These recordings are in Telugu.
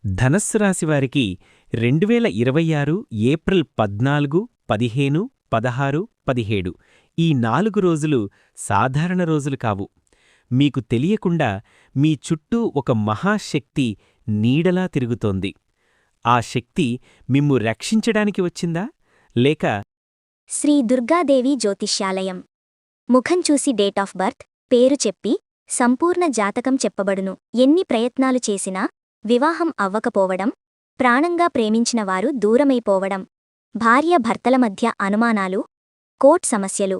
ధనస్సు రాశివారికి 2026 ఏప్రిల్ 14, 15, 16, 17 ఈ 4 రోజులు సాధారణ రోజులు కావు. మీకు తెలియకుండా మీ చుట్టూ ఒక మహాశక్తి నీడలా తిరుగుతోంది. ఆ శక్తి మిమ్ము రక్షించడానికి వచ్చిందా, లేక శ్రీ దుర్గాదేవి జ్యోతిష్యాలయం. ముఖం చూసి డేట్ ఆఫ్ బర్త్, పేరు చెప్పి సంపూర్ణ జాతకం చెప్పబడును. ఎన్ని ప్రయత్నాలు చేసినా వివాహం అవ్వకపోవడం, ప్రాణంగా ప్రేమించిన వారు దూరమైపోవడం, భార్యాభర్తల మధ్య అనుమానాలు, కోర్ట్ సమస్యలు,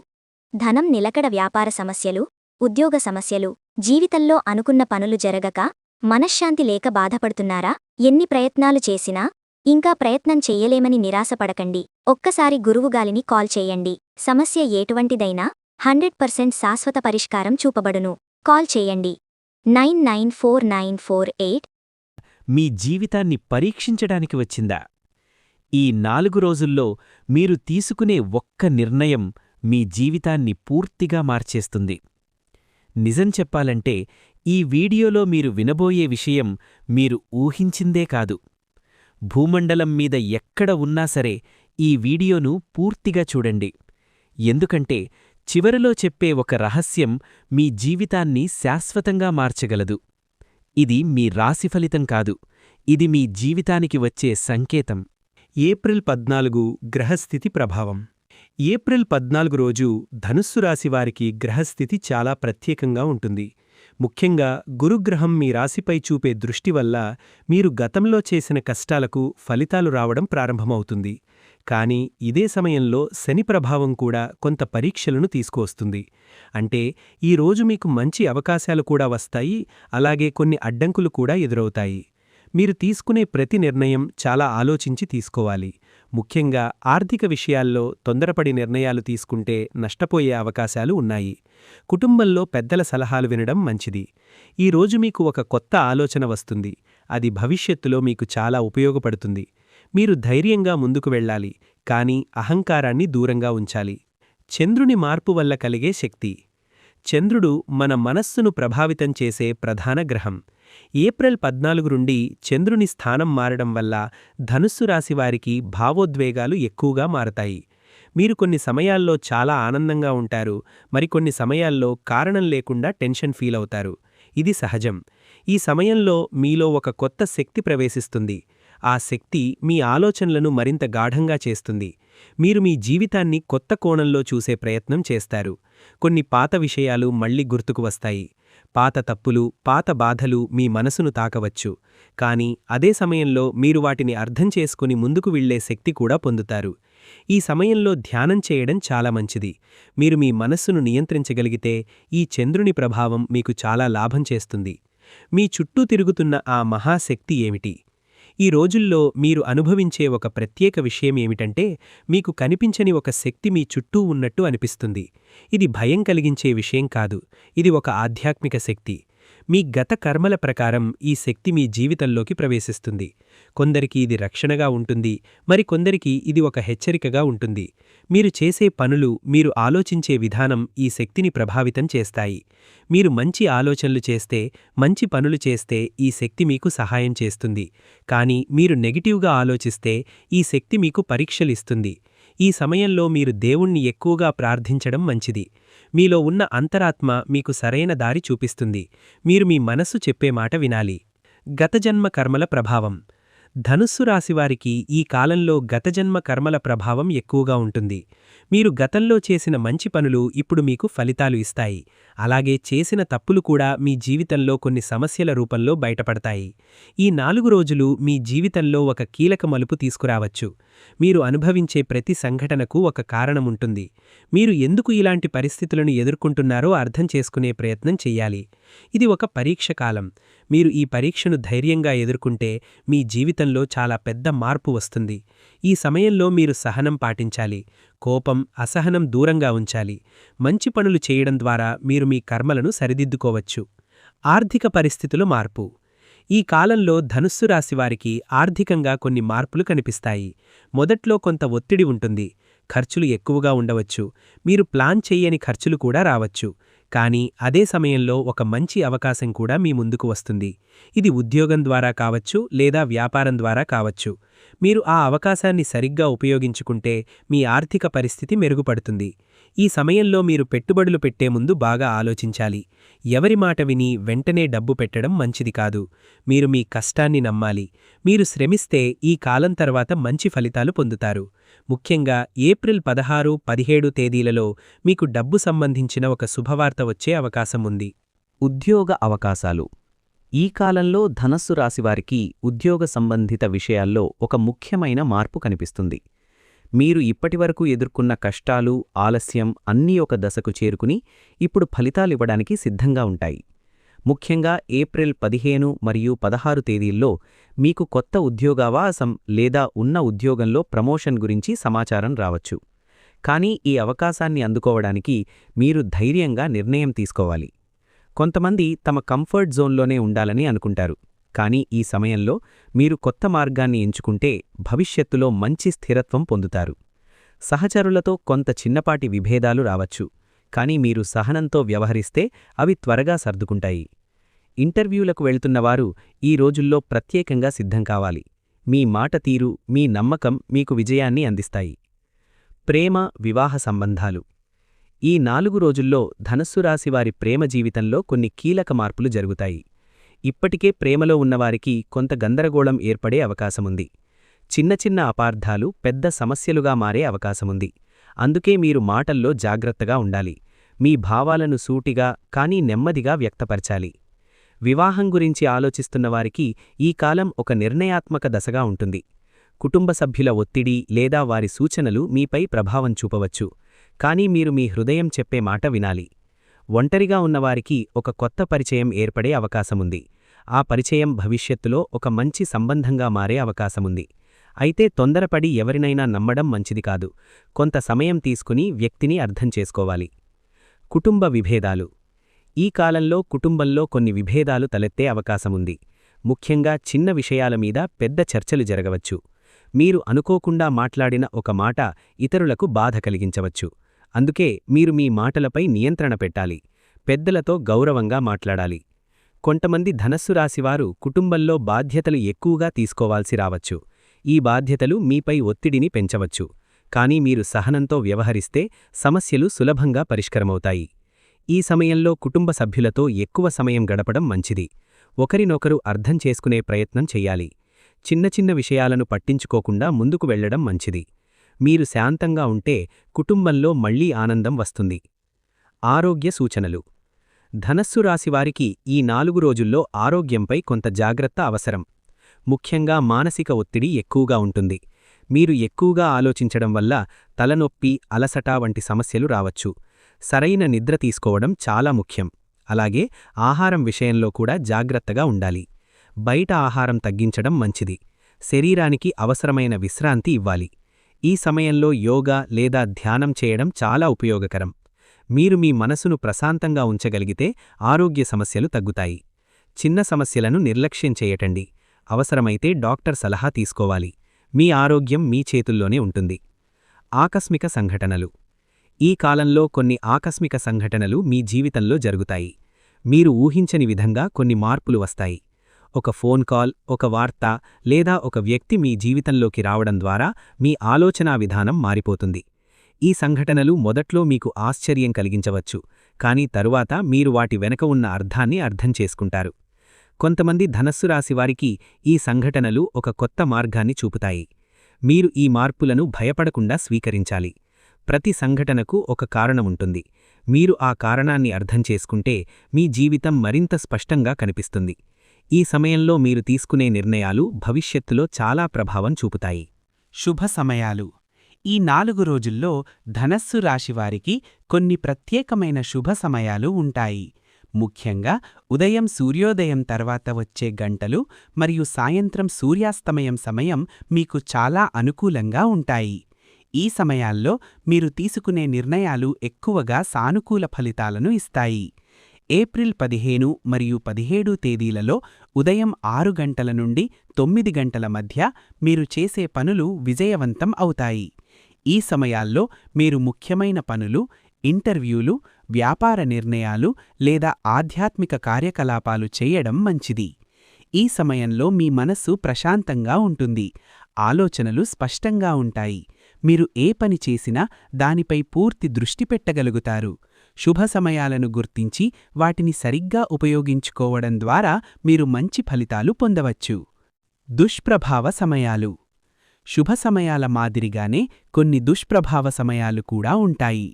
ధనం నిలకడ వ్యాపార సమస్యలు, ఉద్యోగ సమస్యలు, జీవితంలో అనుకున్న పనులు జరగక మనశ్శాంతి లేక బాధపడుతున్నారా? ఎన్ని ప్రయత్నాలు చేసినా ఇంకా ప్రయత్నం చెయ్యలేమని నిరాశపడకండి. ఒక్కసారి గురువుగాలిని కాల్ చేయండి. సమస్య ఎటువంటిదైనా 100% శాశ్వత పరిష్కారం చూపబడును. కాల్ చేయండి 994948. మీ జీవితాన్ని పరీక్షించడానికి వచ్చిందా? ఈ 4 రోజుల్లో మీరు తీసుకునే ఒక్క నిర్ణయం మీ జీవితాన్ని పూర్తిగా మార్చేస్తుంది. నిజం చెప్పాలంటే ఈ వీడియోలో మీరు వినబోయే విషయం మీరు ఊహించిందే కాదు. భూమండలం మీద ఎక్కడ ఉన్నా సరే ఈ వీడియోను పూర్తిగా చూడండి. ఎందుకంటే చివరలో చెప్పే ఒక రహస్యం మీ జీవితాన్ని శాశ్వతంగా మార్చగలదు. ఇది మీ రాశి ఫలితం కాదు, ఇది మీ జీవితానికి వచ్చే సంకేతం. ఏప్రిల్ 14 గ్రహస్థితి ప్రభావం. ఏప్రిల్ 14 రోజు ధనుస్సు రాశివారికి గ్రహస్థితి చాలా ప్రత్యేకంగా ఉంటుంది. ముఖ్యంగా గురుగ్రహం మీ రాశిపై చూపే దృష్టి వల్ల మీరు గతంలో చేసిన కష్టాలకు ఫలితాలు రావడం ప్రారంభమవుతుంది. కానీ ఇదే సమయంలో శని ప్రభావం కూడా కొంత పరీక్షలను తీసుకువస్తుంది. అంటే ఈ రోజు మీకు మంచి అవకాశాలు కూడా వస్తాయి, అలాగే కొన్ని అడ్డంకులు కూడా ఎదురవుతాయి. మీరు తీసుకునే ప్రతి నిర్ణయం చాలా ఆలోచించి తీసుకోవాలి. ముఖ్యంగా ఆర్థిక విషయాల్లో తొందరపడి నిర్ణయాలు తీసుకుంటే నష్టపోయే అవకాశాలు ఉన్నాయి. కుటుంబంలో పెద్దల సలహాలు వినడం మంచిది. ఈ రోజు మీకు ఒక కొత్త ఆలోచన వస్తుంది, అది భవిష్యత్తులో మీకు చాలా ఉపయోగపడుతుంది. మీరు ధైర్యంగా ముందుకు వెళ్ళాలి, కానీ అహంకారాన్ని దూరంగా ఉంచాలి. చంద్రుని మార్పు వల్ల కలిగే శక్తి. చంద్రుడు మన మనస్సును ప్రభావితం చేసే ప్రధాన గ్రహం. ఏప్రిల్ 14 నుండి చంద్రుని స్థానం మారడం వల్ల ధనుస్సు రాశివారికి భావోద్వేగాలు ఎక్కువగా మారతాయి. మీరు కొన్ని సమయాల్లో చాలా ఆనందంగా ఉంటారు, మరికొన్ని సమయాల్లో కారణం లేకుండా టెన్షన్ ఫీల్ అవుతారు. ఇది సహజం. ఈ సమయంలో మీలో ఒక కొత్త శక్తి ప్రవేశిస్తుంది. ఆ శక్తి మీ ఆలోచనలను మరింత గాఢంగా చేస్తుంది. మీరు మీ జీవితాన్ని కొత్త కోణంలో చూసే ప్రయత్నం చేస్తారు. కొన్ని పాత విషయాలు మళ్లీ గుర్తుకు వస్తాయి. పాత తప్పులు, పాత బాధలు మీ మనసును తాకవచ్చు. కానీ అదే సమయంలో మీరు వాటిని అర్థం చేసుకుని ముందుకు వెళ్లే శక్తి కూడా పొందుతారు. ఈ సమయంలో ధ్యానం చేయడం చాలా మంచిది. మీరు మీ మనస్సును నియంత్రించగలిగితే ఈ చంద్రుని ప్రభావం మీకు చాలా లాభం చేస్తుంది. మీ చుట్టూ తిరుగుతున్న ఆ మహాశక్తి ఏమిటి? ఈ రోజుల్లో మీరు అనుభవించే ఒక ప్రత్యేక విషయం ఏమిటంటే, మీకు కనిపించని ఒక శక్తి మీ చుట్టూ ఉన్నట్టు అనిపిస్తుంది. ఇది భయం కలిగించే విషయం కాదు, ఇది ఒక ఆధ్యాత్మిక శక్తి. మీ గత కర్మల ప్రకారం ఈ శక్తి మీ జీవితంలోకి ప్రవేశిస్తుంది. కొందరికి ఇది రక్షణగా ఉంటుంది, మరికొందరికి ఇది ఒక హెచ్చరికగా ఉంటుంది. మీరు చేసే పనులు, మీరు ఆలోచించే విధానం ఈ శక్తిని ప్రభావితం చేస్తాయి. మీరు మంచి ఆలోచనలు చేస్తే, మంచి పనులు చేస్తే ఈ శక్తి మీకు సహాయం చేస్తుంది. కానీ మీరు నెగిటివ్గా ఆలోచిస్తే ఈ శక్తి మీకు పరీక్షలిస్తుంది. ఈ సమయంలో మీరు దేవుణ్ణి ఎక్కువగా ప్రార్థించడం మంచిది. మీలో ఉన్న అంతరాత్మ మీకు సరైన దారి చూపిస్తుంది. మీరు మీ మనస్సు చెప్పే మాట వినాలి. గతజన్మ కర్మల ప్రభావం. ధనుస్సు రాశివారికి ఈ కాలంలో గతజన్మ కర్మల ప్రభావం ఎక్కువగా ఉంటుంది. మీరు గతంలో చేసిన మంచి పనులు ఇప్పుడు మీకు ఫలితాలు ఇస్తాయి. అలాగే చేసిన తప్పులు కూడా మీ జీవితంలో కొన్ని సమస్యల రూపంలో బయటపడతాయి. ఈ 4 రోజులు మీ జీవితంలో ఒక కీలక మలుపు తీసుకురావచ్చు. మీరు అనుభవించే ప్రతి సంఘటనకు ఒక కారణముంటుంది. మీరు ఎందుకు ఇలాంటి పరిస్థితులను ఎదుర్కొంటున్నారో అర్థం చేసుకునే ప్రయత్నం చెయ్యాలి. ఇది ఒక పరీక్ష కాలం. మీరు ఈ పరీక్షను ధైర్యంగా ఎదుర్కొంటే మీ జీవితంలో చాలా పెద్ద మార్పు వస్తుంది. ఈ సమయంలో మీరు సహనం పాటించాలి. కోపం, అసహనం దూరంగా ఉంచాలి. మంచి పనులు చేయడం ద్వారా మీరు మీ కర్మలను సరిదిద్దుకోవచ్చు. ఆర్థిక పరిస్థితుల మార్పు. ఈ కాలంలో ధనుస్సు రాశివారికి ఆర్థికంగా కొన్ని మార్పులు కనిపిస్తాయి. మొదట్లో కొంత ఒత్తిడి ఉంటుంది. ఖర్చులు ఎక్కువగా ఉండవచ్చు. మీరు ప్లాన్ చెయ్యని ఖర్చులు కూడా రావచ్చు. కానీ అదే సమయంలో ఒక మంచి అవకాశం కూడా మీ ముందుకు వస్తుంది. ఇది ఉద్యోగం ద్వారా కావచ్చు లేదా వ్యాపారం ద్వారా కావచ్చు. మీరు ఆ అవకాశాన్ని సరిగ్గా ఉపయోగించుకుంటే మీ ఆర్థిక పరిస్థితి మెరుగుపడుతుంది. ఈ సమయంలో మీరు పెట్టుబడులు పెట్టే ముందు బాగా ఆలోచించాలి. ఎవరి మాట విని వెంటనే డబ్బు పెట్టడం మంచిది కాదు. మీరు మీ కష్టాన్ని నమ్మాలి. మీరు శ్రమిస్తే ఈ కాలం తర్వాత మంచి ఫలితాలు పొందుతారు. ముఖ్యంగా ఏప్రిల్ 16, 17 తేదీలలో మీకు డబ్బు సంబంధించిన ఒక శుభవార్త వచ్చే అవకాశం ఉంది. ఉద్యోగ అవకాశాలు. ఈ కాలంలో ధనస్సు రాశివారికి ఉద్యోగ సంబంధిత విషయాల్లో ఒక ముఖ్యమైన మార్పు కనిపిస్తుంది. మీరు ఇప్పటివరకు ఎదుర్కొన్న కష్టాలు, ఆలస్యం అన్నీ ఒక దశకు చేరుకుని ఇప్పుడు ఫలితాలివ్వడానికి సిద్ధంగా ఉంటాయి. ముఖ్యంగా ఏప్రిల్ 15 మరియు 16 తేదీల్లో మీకు కొత్త ఉద్యోగావకాశం లేదా ఉన్న ఉద్యోగంలో ప్రమోషన్ గురించి సమాచారం రావచ్చు. కానీ ఈ అవకాశాన్ని అందుకోవడానికి మీరు ధైర్యంగా నిర్ణయం తీసుకోవాలి. కొంతమంది తమ కంఫర్ట్ జోన్లోనే ఉండాలని అనుకుంటారు. కానీ ఈ సమయంలో మీరు కొత్త మార్గాన్ని ఎంచుకుంటే భవిష్యత్తులో మంచి స్థిరత్వం పొందుతారు. సహచరులతో కొంత చిన్నపాటి విభేదాలు రావచ్చు. కానీ మీరు సహనంతో వ్యవహరిస్తే అవి త్వరగా సర్దుకుంటాయి. ఇంటర్వ్యూలకు వెళ్తున్నవారు ఈ రోజుల్లో ప్రత్యేకంగా సిద్ధం కావాలి. మీ మాట తీరు, మీ నమ్మకం మీకు విజయాన్ని అందిస్తాయి. ప్రేమ, వివాహ సంబంధాలు. ఈ 4 రోజుల్లో ధనస్సు రాశివారి ప్రేమ జీవితంలో కొన్ని కీలక మార్పులు జరుగుతాయి. ఇప్పటికే ప్రేమలో ఉన్నవారికి కొంత గందరగోళం ఏర్పడే అవకాశముంది. చిన్న చిన్న అపార్థాలు పెద్ద సమస్యలుగా మారే అవకాశముంది. అందుకే మీరు మాటల్లో జాగ్రత్తగా ఉండాలి. మీ భావాలను సూటిగా కానీ నెమ్మదిగా వ్యక్తపరచాలి. వివాహం గురించి ఆలోచిస్తున్నవారికి ఈ కాలం ఒక నిర్ణయాత్మక దశగా ఉంటుంది. కుటుంబ సభ్యుల ఒత్తిడి లేదా వారి సూచనలు మీపై ప్రభావం చూపవచ్చు. కానీ మీరు మీ హృదయం చెప్పే మాట వినాలి. ఒంటరిగా ఉన్నవారికి ఒక కొత్త పరిచయం ఏర్పడే అవకాశముంది. ఆ పరిచయం భవిష్యత్తులో ఒక మంచి సంబంధంగా మారే అవకాశముంది. అయితే తొందరపడి ఎవరినైనా నమ్మడం మంచిది కాదు. కొంత సమయం తీసుకుని వ్యక్తిని అర్థం చేసుకోవాలి. కుటుంబ విభేదాలు. ఈ కాలంలో కుటుంబంలో కొన్ని విభేదాలు తలెత్తే అవకాశముంది. ముఖ్యంగా చిన్న విషయాల మీద పెద్ద చర్చలు జరగవచ్చు. మీరు అనుకోకుండా మాట్లాడిన ఒక మాట ఇతరులకు బాధ కలిగించవచ్చు. అందుకే మీరు మీ మాటలపై నియంత్రణ పెట్టాలి. పెద్దలతో గౌరవంగా మాట్లాడాలి. కొంతమంది ధనస్సు రాశివారు కుటుంబంలో బాధ్యతలు ఎక్కువగా తీసుకోవాల్సి రావచ్చు. ఈ బాధ్యతలు మీపై ఒత్తిడిని పెంచవచ్చు. కానీ మీరు సహనంతో వ్యవహరిస్తే సమస్యలు సులభంగా పరిష్కారమవుతాయి. ఈ సమయంలో కుటుంబ సభ్యులతో ఎక్కువ సమయం గడపడం మంచిది. ఒకరినొకరు అర్థం చేసుకునే ప్రయత్నం చెయ్యాలి. చిన్న చిన్న విషయాలను పట్టించుకోకుండా ముందుకు వెళ్లడం మంచిది. మీరు శాంతంగా ఉంటే కుటుంబంలో మళ్లీ ఆనందం వస్తుంది. ఆరోగ్య సూచనలు. ధనస్సు రాశివారికి ఈ 4 రోజుల్లో ఆరోగ్యంపై కొంత జాగ్రత్త అవసరం. ముఖ్యంగా మానసిక ఒత్తిడి ఎక్కువగా ఉంటుంది. మీరు ఎక్కువగా ఆలోచించడం వల్ల తలనొప్పి, అలసట వంటి సమస్యలు రావచ్చు. సరైన నిద్ర తీసుకోవడం చాలా ముఖ్యం. అలాగే ఆహారం విషయంలో కూడా జాగ్రత్తగా ఉండాలి. బయట ఆహారం తగ్గించడం మంచిది. శరీరానికి అవసరమైన విశ్రాంతి ఇవ్వాలి. ఈ సమయంలో యోగా లేదా ధ్యానం చేయడం చాలా ఉపయోగకరం. మీరు మీ మనసును ప్రశాంతంగా ఉంచగలిగితే ఆరోగ్య సమస్యలు తగ్గుతాయి. చిన్న సమస్యలను నిర్లక్ష్యం చేయటండి. అవసరమైతే డాక్టర్ సలహా తీసుకోవాలి. మీ ఆరోగ్యం మీ చేతుల్లోనే ఉంటుంది. ఆకస్మిక సంఘటనలు. ఈ కాలంలో కొన్ని ఆకస్మిక సంఘటనలు మీ జీవితంలో జరుగుతాయి. మీరు ఊహించని విధంగా కొన్ని మార్పులు వస్తాయి. ఒక ఫోన్ కాల్, ఒక వార్త లేదా ఒక వ్యక్తి మీ జీవితంలోకి రావడం ద్వారా మీ ఆలోచనా విధానం మారిపోతుంది. ఈ సంఘటనలు మొదట్లో మీకు ఆశ్చర్యం కలిగించవచ్చు. కానీ తరువాత మీరు వాటి వెనక ఉన్న అర్థాన్ని అర్థం చేసుకుంటారు. కొంతమంది ధనస్సు రాశివారికి ఈ సంఘటనలు ఒక కొత్త మార్గాన్ని చూపుతాయి. మీరు ఈ మార్పులను భయపడకుండా స్వీకరించాలి. ప్రతి సంఘటనకు ఒక కారణముంటుంది. మీరు ఆ కారణాన్ని అర్థం చేసుకుంటే మీ జీవితం మరింత స్పష్టంగా కనిపిస్తుంది. ఈ సమయంలో మీరు తీసుకునే నిర్ణయాలు భవిష్యత్తులో చాలా ప్రభావం చూపుతాయి. శుభ సమయాలు. ఈ 4 రోజుల్లో ధనస్సు రాశివారికి కొన్ని ప్రత్యేకమైన శుభ సమయాలు ఉంటాయి. ముఖ్యంగా ఉదయం సూర్యోదయం తర్వాత వచ్చే గంటలు మరియు సాయంత్రం సూర్యాస్తమయం సమయం మీకు చాలా అనుకూలంగా ఉంటాయి. ఈ సమయాల్లో మీరు తీసుకునే నిర్ణయాలు ఎక్కువగా సానుకూల ఫలితాలను ఇస్తాయి. ఏప్రిల్ 15 మరియు 17 తేదీలలో ఉదయం 6 గంటల నుండి 9 గంటల మధ్య మీరు చేసే పనులు విజయవంతం అవుతాయి. ఈ సమయాల్లో మీరు ముఖ్యమైన పనులు, ఇంటర్వ్యూలు, వ్యాపార నిర్ణయాలు లేదా ఆధ్యాత్మిక కార్యకలాపాలు చేయడం మంచిది. ఈ సమయంలో మీ మనస్సు ప్రశాంతంగా ఉంటుంది, ఆలోచనలు స్పష్టంగా ఉంటాయి. మీరు ఏ పని చేసినా దానిపై పూర్తి దృష్టి పెట్టగలుగుతారు. శుభ సమయాలను గుర్తించి వాటిని సరిగ్గా ఉపయోగించుకోవడం ద్వారా మీరు మంచి ఫలితాలు పొందవచ్చు. దుష్ప్రభావ సమయాలు. శుభ సమయాల మాదిరిగానే కొన్ని దుష్ప్రభావ సమయాలు కూడా ఉంటాయి.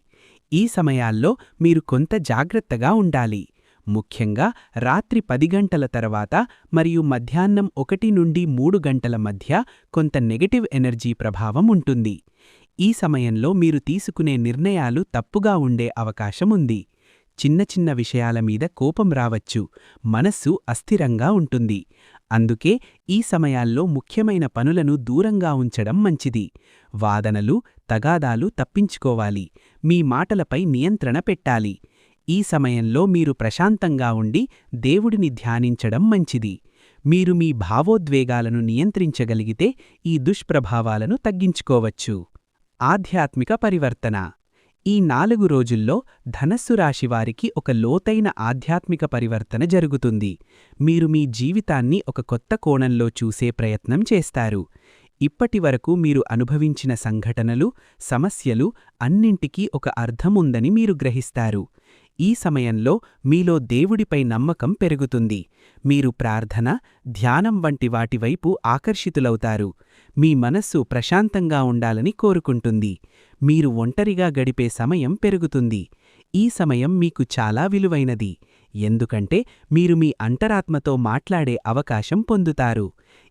ఈ సమయాల్లో మీరు కొంత జాగ్రత్తగా ఉండాలి. ముఖ్యంగా రాత్రి 10 గంటల తర్వాత మరియు మధ్యాహ్నం 1 నుండి 3 గంటల మధ్య కొంత నెగటివ్ ఎనర్జీ ప్రభావం ఉంటుంది. ఈ సమయంలో మీరు తీసుకునే నిర్ణయాలు తప్పుగా ఉండే అవకాశముంది. చిన్న చిన్న విషయాల మీద కోపం రావచ్చు, మనస్సు అస్థిరంగా ఉంటుంది. అందుకే ఈ సమయాల్లో ముఖ్యమైన పనులను దూరంగా ఉంచడం మంచిది. వాదనలు, తగాదాలు తప్పించుకోవాలి. మీ మాటలపై నియంత్రణ పెట్టాలి. ఈ సమయంలో మీరు ప్రశాంతంగా ఉండి దేవుడిని ధ్యానించడం మంచిది. మీరు మీ భావోద్వేగాలను నియంత్రించగలిగితే ఈ దుష్ప్రభావాలను తగ్గించుకోవచ్చు. ఆధ్యాత్మిక పరివర్తన. ఈ 4 రోజుల్లో ధనస్సు రాశివారికి ఒక లోతైన ఆధ్యాత్మిక పరివర్తన జరుగుతుంది. మీరు మీ జీవితాన్ని ఒక కొత్త కోణంలో చూసే ప్రయత్నం చేస్తారు. ఇప్పటివరకు మీరు అనుభవించిన సంఘటనలు, సమస్యలు అన్నింటికీ ఒక అర్థముందని మీరు గ్రహిస్తారు. ఈ సమయంలో మీలో దేవుడిపై నమ్మకం పెరుగుతుంది. మీరు ప్రార్థన, ధ్యానం వంటి వాటివైపు ఆకర్షితులవుతారు. మీ మనస్సు ప్రశాంతంగా ఉండాలని కోరుకుంటుంది. మీరు ఒంటరిగా గడిపే సమయం పెరుగుతుంది. ఈ సమయం మీకు చాలా విలువైనది, ఎందుకంటే మీరు మీ అంతరాత్మతో మాట్లాడే అవకాశం పొందుతారు.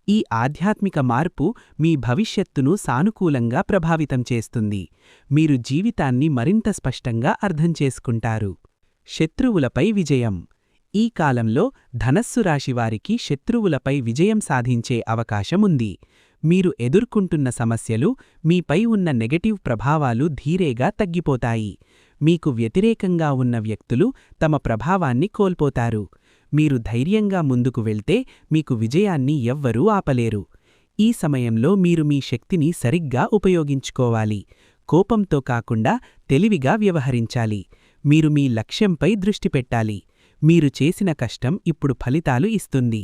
ఈ ఆధ్యాత్మిక మార్పు మీ భవిష్యత్తును సానుకూలంగా ప్రభావితం చేస్తుంది. మీరు జీవితాన్ని మరింత స్పష్టంగా అర్థం చేసుకుంటారు. శత్రువులపై విజయం. ఈ కాలంలో ధనస్సు రాశివారికి శత్రువులపై విజయం సాధించే అవకాశముంది. మీరు ఎదుర్కొంటున్న సమస్యలు, మీపై ఉన్న నెగటివ్ ప్రభావాలు ధీరేగా తగ్గిపోతాయి. మీకు వ్యతిరేకంగా ఉన్న వ్యక్తులు తమ ప్రభావాన్ని కోల్పోతారు. మీరు ధైర్యంగా ముందుకు వెళ్తే మీకు విజయాన్ని ఎవ్వరూ ఆపలేరు. ఈ సమయంలో మీరు మీ శక్తిని సరిగ్గా ఉపయోగించుకోవాలి. కోపంతో కాకుండా తెలివిగా వ్యవహరించాలి. మీరు మీ లక్ష్యంపై దృష్టి పెట్టాలి. మీరు చేసిన కష్టం ఇప్పుడు ఫలితాలు ఇస్తుంది.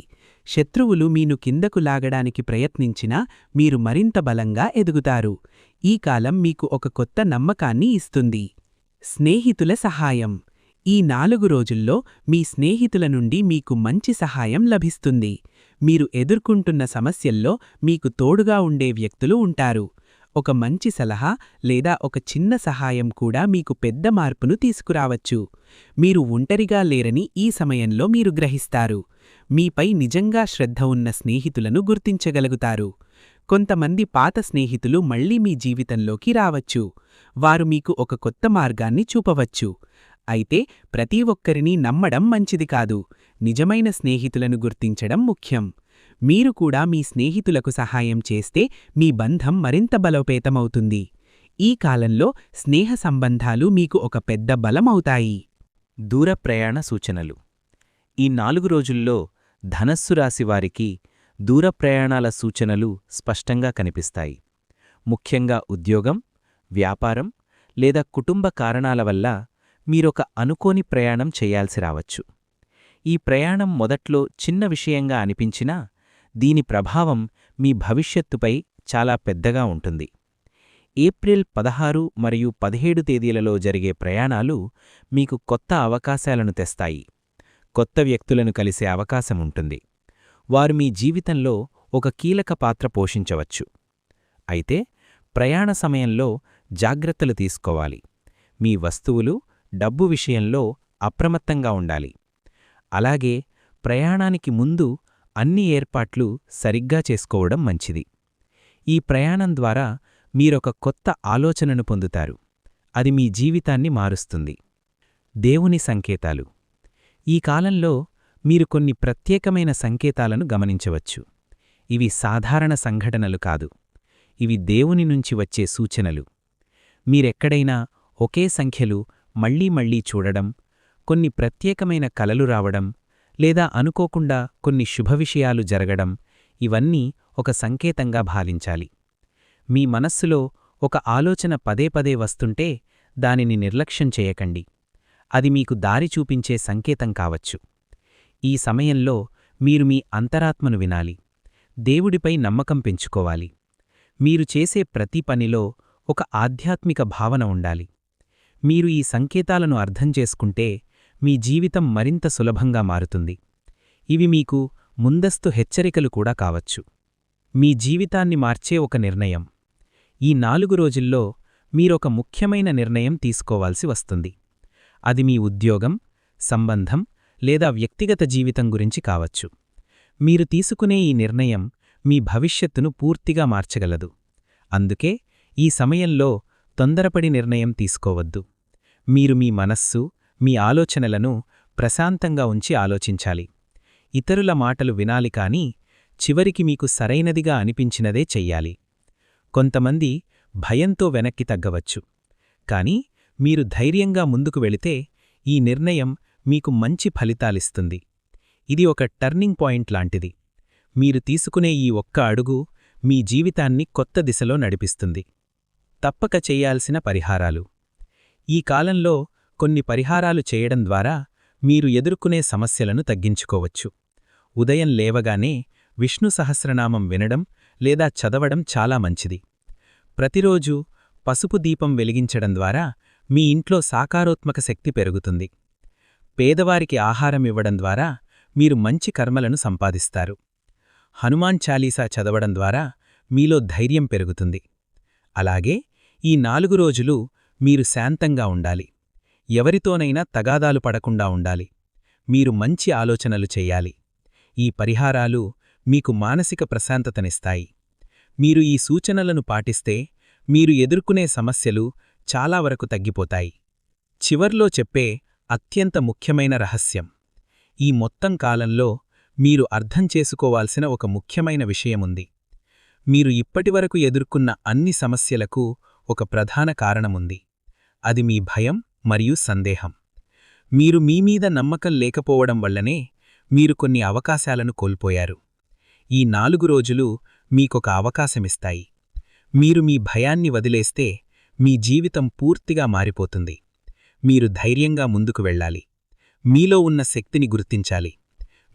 శత్రువులు మీను కిందకు లాగడానికి ప్రయత్నించినా మీరు మరింత బలంగా ఎదుగుతారు. ఈ కాలం మీకు ఒక కొత్త నమ్మకాన్ని ఇస్తుంది. స్నేహితుల సహాయం. ఈ 4 రోజుల్లో మీ స్నేహితుల నుండి మీకు మంచి సహాయం లభిస్తుంది. మీరు ఎదుర్కొంటున్న సమస్యల్లో మీకు తోడుగా ఉండే వ్యక్తులు ఉంటారు. ఒక మంచి సలహా లేదా ఒక చిన్న సహాయం కూడా మీకు పెద్ద మార్పును తీసుకురావచ్చు. మీరు ఒంటరిగా లేరని ఈ సమయంలో మీరు గ్రహిస్తారు. మీపై నిజంగా శ్రద్ధ ఉన్న స్నేహితులను గుర్తించగలుగుతారు. కొంతమంది పాత స్నేహితులు మళ్లీ మీ జీవితంలోకి రావచ్చు. వారు మీకు ఒక కొత్త మార్గాన్ని చూపవచ్చు. అయితే ప్రతి ఒక్కరినీ నమ్మడం మంచిది కాదు. నిజమైన స్నేహితులను గుర్తించడం ముఖ్యం. మీరు కూడా మీ స్నేహితులకు సహాయం చేస్తే మీ బంధం మరింత బలోపేతమవుతుంది. ఈ కాలంలో స్నేహ సంబంధాలు మీకు ఒక పెద్ద బలమవుతాయి. దూర ప్రయాణ సూచనలు. ఈ 4 రోజుల్లో ధనస్సు రాశివారికి దూర ప్రయాణాల సూచనలు స్పష్టంగా కనిపిస్తాయి. ముఖ్యంగా ఉద్యోగం, వ్యాపారం లేదా కుటుంబ కారణాల వల్ల మీరొక అనుకోని ప్రయాణం చేయాల్సి రావచ్చు. ఈ ప్రయాణం మొదట్లో చిన్న విషయంగా అనిపించినా దీని ప్రభావం మీ భవిష్యత్తుపై చాలా పెద్దగా ఉంటుంది. ఏప్రిల్ 16 మరియు 17 తేదీలలో జరిగే ప్రయాణాలు మీకు కొత్త అవకాశాలను తెస్తాయి. కొత్త వ్యక్తులను కలిసే అవకాశముంటుంది. వారు మీ జీవితంలో ఒక కీలక పాత్ర పోషించవచ్చు. అయితే ప్రయాణ సమయంలో జాగ్రత్తలు తీసుకోవాలి. మీ వస్తువులు, డబ్బు విషయంలో అప్రమత్తంగా ఉండాలి. అలాగే ప్రయాణానికి ముందు అన్ని ఏర్పాట్లు సరిగ్గా చేసుకోవడం మంచిది. ఈ ప్రయాణం ద్వారా మీరొక కొత్త ఆలోచనను పొందుతారు. అది మీ జీవితాన్ని మారుస్తుంది. దేవుని సంకేతాలు. ఈ కాలంలో మీరు కొన్ని ప్రత్యేకమైన సంకేతాలను గమనించవచ్చు. ఇవి సాధారణ సంఘటనలు కాదు. ఇవి దేవుని నుంచి వచ్చే సూచనలు. మీరెక్కడైనా ఒకే సంఖ్యలు మళ్లీ మళ్లీ చూడడం, కొన్ని ప్రత్యేకమైన కలలు రావడం, లేదా అనుకోకుండా కొన్ని శుభవిషయాలు జరగడం, ఇవన్నీ ఒక సంకేతంగా భావించాలి. మీ మనస్సులో ఒక ఆలోచన పదే పదే వస్తుంటే దానిని నిర్లక్ష్యం చేయకండి. అది మీకు దారి చూపించే సంకేతం కావచ్చు. ఈ సమయంలో మీరు మీ అంతరాత్మను వినాలి. దేవుడిపై నమ్మకం పెంచుకోవాలి. మీరు చేసే ప్రతి పనిలో ఒక ఆధ్యాత్మిక భావన ఉండాలి. మీరు ఈ సంకేతాలను అర్థం చేసుకుంటే మీ జీవితం మరింత సులభంగా మారుతుంది. ఇవి మీకు ముందస్తు హెచ్చరికలు కూడా కావచ్చు. మీ జీవితాన్ని మార్చే ఒక నిర్ణయం. ఈ 4 రోజుల్లో మీరొక ముఖ్యమైన నిర్ణయం తీసుకోవాల్సి వస్తుంది. అది మీ ఉద్యోగం, సంబంధం లేదా వ్యక్తిగత జీవితం గురించి కావచ్చు. మీరు తీసుకునే ఈ నిర్ణయం మీ భవిష్యత్తును పూర్తిగా మార్చగలదు. అందుకే ఈ సమయంలో తొందరపడి నిర్ణయం తీసుకోవద్దు. మీరు మీ మనస్సు, మీ ఆలోచనలను ప్రశాంతంగా ఉంచి ఆలోచించాలి. ఇతరుల మాటలు వినాలి కానీ చివరికి మీకు సరైనదిగా అనిపించినదే చెయ్యాలి. కొంతమంది భయంతో వెనక్కి తగ్గవచ్చు. కానీ మీరు ధైర్యంగా ముందుకు వెళితే ఈ నిర్ణయం మీకు మంచి ఫలితాలిస్తుంది. ఇది ఒక టర్నింగ్ పాయింట్ లాంటిది. మీరు తీసుకునే ఈ ఒక్క అడుగు మీ జీవితాన్ని కొత్త దిశలో నడిపిస్తుంది. తప్పక చెయ్యాల్సిన పరిహారాలు. ఈ కాలంలో కొన్ని పరిహారాలు చేయడం ద్వారా మీరు ఎదుర్కొనే సమస్యలను తగ్గించుకోవచ్చు. ఉదయం లేవగానే విష్ణు సహస్రనామం వినడం లేదా చదవడం చాలా మంచిది. ప్రతిరోజూ పసుపు దీపం వెలిగించడం ద్వారా మీ ఇంట్లో సాకారోత్మక శక్తి పెరుగుతుంది. పేదవారికి ఆహారం ఇవ్వడం ద్వారా మీరు మంచి కర్మలను సంపాదిస్తారు. హనుమాన్ చాలీసా చదవడం ద్వారా మీలో ధైర్యం పెరుగుతుంది. అలాగే ఈ 4 రోజులు మీరు శాంతంగా ఉండాలి. ఎవరితోనైనా తగాదాలు పడకుండా ఉండాలి. మీరు మంచి ఆలోచనలు చెయ్యాలి. ఈ పరిహారాలు మీకు మానసిక ప్రశాంతతనిస్తాయి. మీరు ఈ సూచనలను పాటిస్తే మీరు ఎదుర్కొనే సమస్యలు చాలా వరకు తగ్గిపోతాయి. చివర్లో చెప్పే అత్యంత ముఖ్యమైన రహస్యం. ఈ మొత్తం కాలంలో మీరు అర్థం చేసుకోవాల్సిన ఒక ముఖ్యమైన విషయముంది. మీరు ఇప్పటివరకు ఎదుర్కొన్న అన్ని సమస్యలకు ఒక ప్రధాన కారణముంది. అది మీ భయం మరియు సందేహం. మీరు మీమీద నమ్మకం లేకపోవడం వల్లనే మీరు కొన్ని అవకాశాలను కోల్పోయారు. ఈ 4 రోజులు మీకొక అవకాశమిస్తాయి. మీరు మీ భయాన్ని వదిలేస్తే మీ జీవితం పూర్తిగా మారిపోతుంది. మీరు ధైర్యంగా ముందుకు వెళ్ళాలి. మీలో ఉన్న శక్తిని గుర్తించాలి.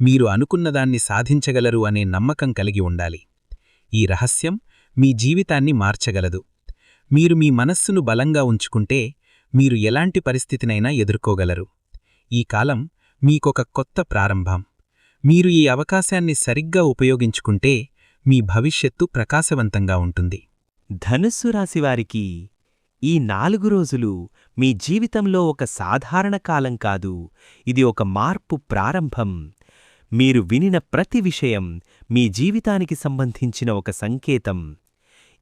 మీరు అనుకున్నదాన్ని సాధించగలరు అనే నమ్మకం కలిగి ఉండాలి. ఈ రహస్యం మీ జీవితాన్ని మార్చగలదు. మీరు మీ మనస్సును బలంగా ఉంచుకుంటే మీరు ఎలాంటి పరిస్థితినైనా ఎదుర్కోగలరు. ఈ కాలం మీకొక కొత్త ప్రారంభం. మీరు ఈ అవకాశాన్ని సరిగ్గా ఉపయోగించుకుంటే మీ భవిష్యత్తు ప్రకాశవంతంగా ఉంటుంది. ధనుస్సు రాశివారికి ఈ 4 రోజులు మీ జీవితంలో ఒక సాధారణ కాలం కాదు, ఇది ఒక మార్పు ప్రారంభం. మీరు వినిన ప్రతి విషయం మీ జీవితానికి సంబంధించిన ఒక సంకేతం.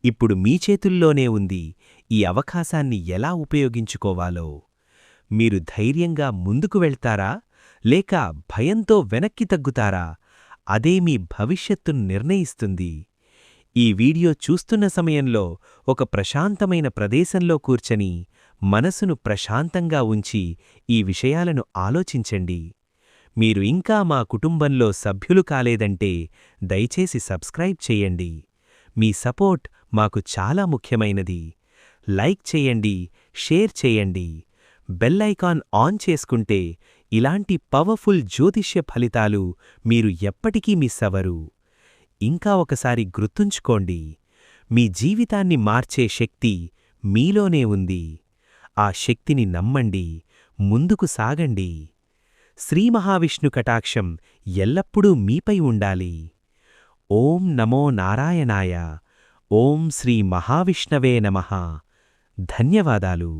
ఇప్పుడు మీ చేతుల్లోనే ఉంది ఈ అవకాశాన్ని ఎలా ఉపయోగించుకోవాలో. మీరు ధైర్యంగా ముందుకు వెళ్తారా లేక భయంతో వెనక్కి తగ్గుతారా? అదే మీ భవిష్యత్తును నిర్ణయిస్తుంది. ఈ వీడియో చూస్తున్న సమయంలో ఒక ప్రశాంతమైన ప్రదేశంలో కూర్చని మనసును ప్రశాంతంగా ఉంచి ఈ విషయాలను ఆలోచించండి. మీరు ఇంకా మా కుటుంబంలో సభ్యులు కాలేదంటే దయచేసి సబ్స్క్రైబ్ చేయండి. మీ సపోర్ట్ మాకు చాలా ముఖ్యమైనది. లైక్ చేయండి, షేర్ చేయండి. బెల్ ఐకాన్ ఆన్ చేసుకుంటే ఇలాంటి పవర్ఫుల్ జ్యోతిష్య ఫలితాలు మీరు ఎప్పటికీ మిస్ అవ్వరు. ఇంకా ఒకసారి గుర్తుంచుకోండి, మీ జీవితాన్ని మార్చే శక్తి మీలోనే ఉంది. ఆ శక్తిని నమ్మండి, ముందుకు సాగండి. శ్రీ మహావిష్ణు కటాక్షం ఎల్లప్పుడూ మీపై ఉండాలి. ఓం నమో నారాయణాయ. ఓం శ్రీ మహావిష్ణవే నమః. ధన్యవాదాలు.